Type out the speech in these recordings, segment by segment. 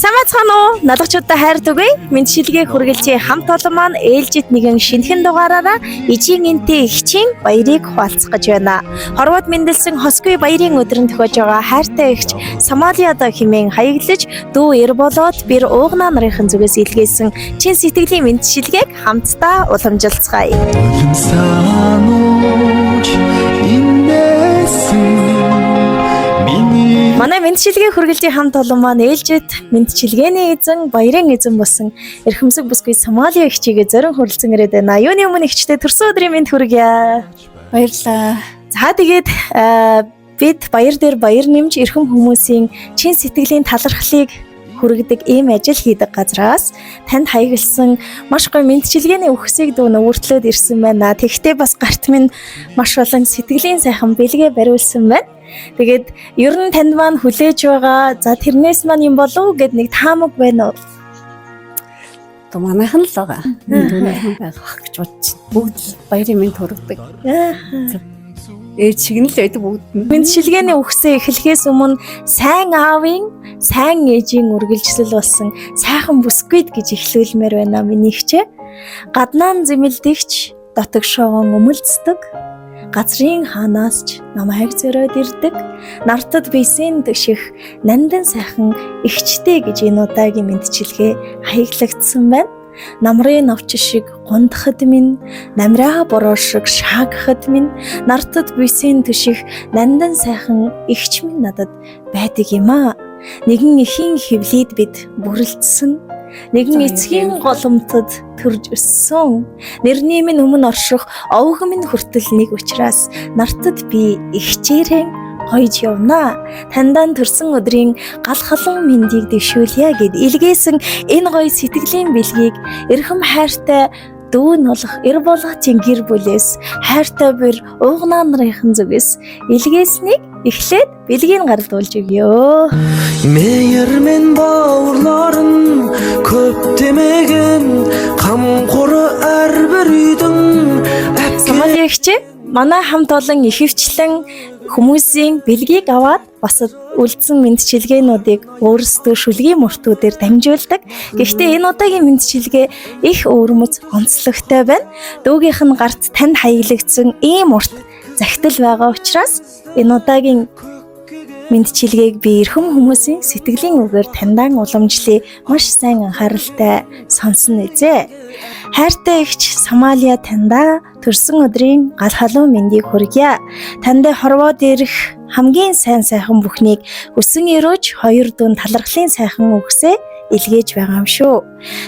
Самацхан уу налагчуудаа хайр түгэе. Мэндшилгээ хүргэлжээ хамт олон маань ээлжид нэгэн шинэхэн дугаараараа ижийн энтэй эгчийн баярыг хуваалцах гэж байна. Хорвоод мэндэлсэн хосгүй баярын өдрөнд төхөж байгаа хайртай эгч Самалиада хэмээн хаяглаж дүү эр болоод бэр уугнаа нарын зүгээс илгээсэн чин сэтгэлийн мэндшилгээг хамтдаа уламжилцгаая. Манай мэндчилгээ хүргэлжийн хамт олон маань ээлжид мэндчилгээний эзэн баярын эзэн болсон эрхэмсэг бүсгүй Самали эгчигээ зорин хүрэлцэн ирээд байна. Юуны өмнө эгчтэй төрсөн өдрийн мэнд хүргье. Баярлалаа. За тэгээд бид баяр дээр баяр нэмж эрхэм хүмүүсийн чин сэтгэлийн талархлыг хүргэдэг ийм ажил хийдэг газраас танд хаягалсан маш гоё мэндчилгээний үхсийг дүү нөвөртлөөд ирсэн байна. Тэгвэл бас гарт минь маш олон сэтгэлийн сайхан бэлгээ бариулсан байна. Тэгээд ер нь танд маань хүлээж байгаа за тэрнээс маань юм болов гэд нэг таамаг байна уу? То манайхан л байгаа. Түүнийхэн байгаа гэж бодчих. Бүгд баярын мэнд хүргэдэг. Ээж шиг нь л байдаг бүгд. Мэндшилгээний үхсээ эхлэхээс өмнө сайн аавын, сайн ээжийн үргэлжлэл болсон сайхан бүсгүйд гэж эхлүүлмээр байна миний хчээ. Гаднаан зэмэлдэгч дотогшоогон өмөлцдөг. Газрын хаанаас ч намайг зөрөөд ирдэг. Нартад бисийн төших нандан сайхан эгчтэй гэж энэ удаагийн мэндчилгээ хаяглагдсан байна. Намрын навч шиг гундахад минь, намраа бороо шиг шаагахад минь, нартад бисийн төших нандан сайхан эгч минь надад байдаг юм аа. Нэгэн эхийн хөвлөд бид бүрлдсэн. Нэгэн эцгийн голомтод төрж өссөн. Нэрний минь өмнө орших овг минь хүртэл нэг учраас нартад би эгчээрэн гойж явна. Тандаа төрсөн өдрийн гал халуун мэндийг дэвшүүлье гэд илгээсэн энэ гоё сэтгэлийн бэлгийг эрхэм хайртай дүүн болох эр болгочийн гэр бүлээс хайртай бэр уугнаа нарын зүгээс илгээснийг эхлээд бэлгийг гардуулж өгье. Мэйэр мен баурларын көп тэмэгэн камхур арбэр үйдэн Самали эгч манай хамт олон ихэвчлэн хүмүүсийн бэлгийг аваад бас үлдсэн мэндчилгээнүүдийг өөрсдөө шүлгийн мөртүүдээр дамжуулдаг. Гэхдээ энэ удаагийн мэндчилгээ их өвөрмөц онцлогтой байна. Дүүгийнх нь гарт танд хаяглагдсан ийм урт захидал байгаа учраас энэ удаагийн мэндчилгээг би эрхэм хүмүүсийн сэтгэлийн үгээр тандан уламжлая. Маш сайн анхааралтай сонсон үзье. Хайртай эгч Самалия тандаа төрсөн өдрийн гал халуун мэндийг хүргье. Тандаа хорвоод ирэх хамгийн сайн сайхан бүхнийг өсөн өрөөж хоёр дүн талархлын сайхан үгсээ илгээж байгаа юм шүү.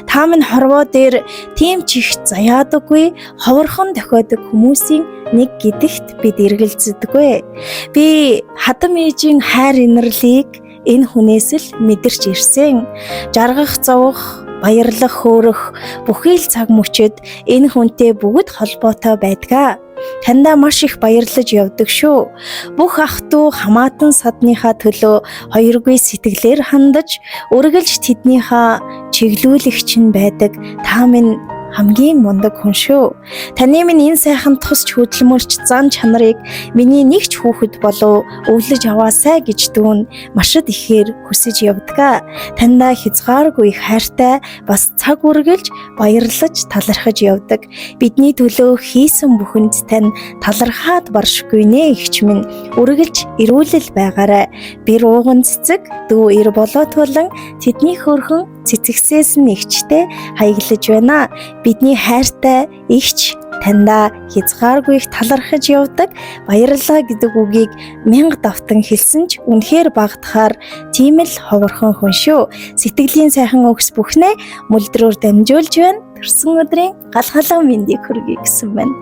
Та минь хорвоо дээр тийм ч их заяадаггүй, ховорхон тохиодог хүмүүсийн нэг гэдэгт бид эргэлздэггүй. Би хадам ээжийн хайр инэрлийг энэ хүнээс л мэдэрч ирсэн. Жаргах, зовох, баярлах, хөөрөх бүхий л цаг мөчөд энэ хүнтэй бүгд холбоотой байдгаа. Тандаа маш их баярлаж явдаг шүү. Бүх ах トゥ хамаатан садныхаа төлөө хоёргүй сэтгэлээр хандаж, үргэлж тэднийхээ чиглүүлэгч нь байдаг. Та минь хамгийн мундаг хүн шүү. Таны минь энэ сайхан тусч хөдөлмөрч зан чанарыг миний нэг ч хүүхэд болов өвлөж аваасай гэж дүүн машид ихээр хүсэж явдгаа. Тандаа хязгааргүй хайртай бас цаг үргэлж баярлаж талархаж явдаг. Бидний төлөө хийсэн бүхэнд тань талархаад баршгүй нэ эгч минь. Үргэлж эрүүлэл байгаарай. Бэр ууган цэцэг дүү эр болоод болон тэдний хөрхөн цэцэгсээс нэгчтэй хаяглаж байна. Бидний хайртай эгч тандаа хязгааргүй их талархаж явдаг. Баярлалаа гэдэг үгийг мянга давтан хэлсэн ч үнэхээр багтахаар тийм л ховорхон хүн шүү. Сэтгэлийн сайхан өгс бүхнээ мөлдрөөр дамжуулж байна. Төрсөн өдрийн гал халуун мэндийг хүргэе гэсэн байна.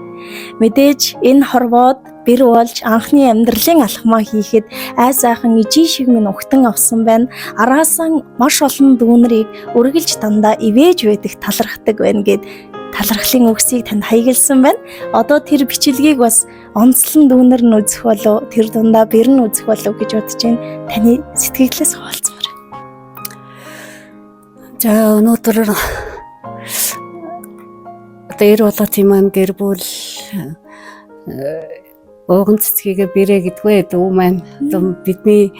Мэдээж энэ хорвоод бэр болж анхны амьдралын алхмаа хийхэд айс сайхан ижийн шиг минь угтан авсан байна. Араасан маш олон дүүнрийг үргэлж дандаа ивэж байдаг талархдаг байна гэд талархлын үгсийг танд хаягалсан байна. Одоо тэр бичлэгийг бас онцлон дүүнэр нь үзэх болов, тэр дундаа бэр нь үзэх болов гэж бодож байна. Таны сэтгэлээс хуваалцмаар. За өнөөдөр эр болоод маань гэр бүл ууган цэцгийг бэрээ гэдгүй дүү маань бидний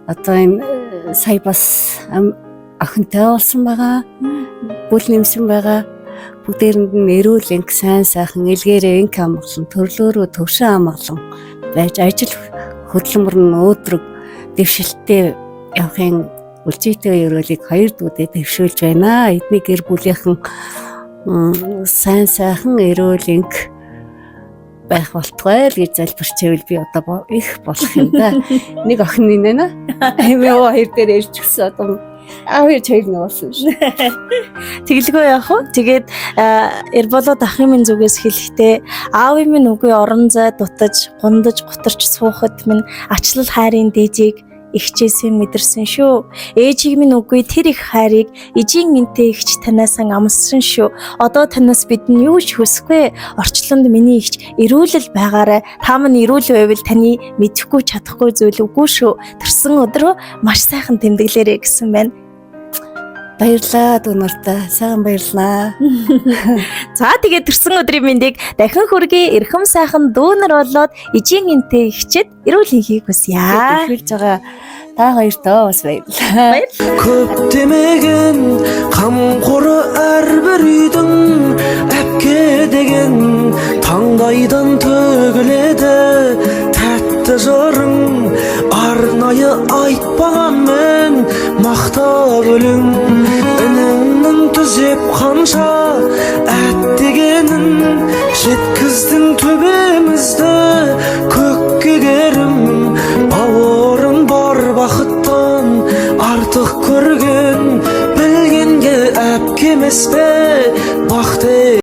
одоо энэ сая бас охинтой болсон байгаа. Бүл нэмсэн байгаа. Бүгдээрэнд нь эрүүл энх сайн сайхан илгээрээ энх амгалан төрлөөрөө төвшин амгалан байж ажил хөдөлмөр нь өөдрөг дэвшилттэй явахын үлжийтэй ерөөлийг 2 дүүдэд дэвшүүлж байна. Эдний гэр бүлийнхэн сайн сайхан эрүүл энх байх болтугай л гэж залбирчээвэл би одоо их болох юм да. Нэг охин нэнэ. Аймаа 2 дээр ирчихсэн одоо аав хоёр нуусан ш. Тэглгүй яах вэ? Тэгээд Эрболоод ахын минь зүгээс хэлэхдээ аавын минь үгүй орон зай дутаж, гундаж, гутарч суухад минь ачлал хайрын дээжийг ихчээсээ мэдэрсэн шүү. Ээжийг минь үгүй тэр их хайрыг эжийн энтэй ихч танаасан амссан шүү. Одоо танаас бид нь юу ч хүсэхгүй. Орчлонд миний ихч эрүүлэл байгаарай. Та минь эрүүл байвал таны мэдэхгүй чадахгүй зүйл үгүй шүү. Тэрсэн өдрөө маш сайхан тэмдэглээрэй гэсэн байна. Баярлаа дүүнартаа. Сайхан баярлаа. За тэгээд тэрсэн өдрийн мэндийг дахин хүргэе. Эрхэм сайхан дүүнар болоод эжийн энтэй ихчэд эрүүл хийхийг хүсье. Хэлж байгаа та хоёртоо бас баярлаа. көп демеген қамқор әрбір үйдің әпке деген таңдайдан төгіледі тәтті жырың арнайы айтпағанмен мақтап өлең ініңнің түзеп қанша әттегенін жеткіздің төбемізді көкке керім бауырың бар бақыттан артық көрген білгенге әпке емес пе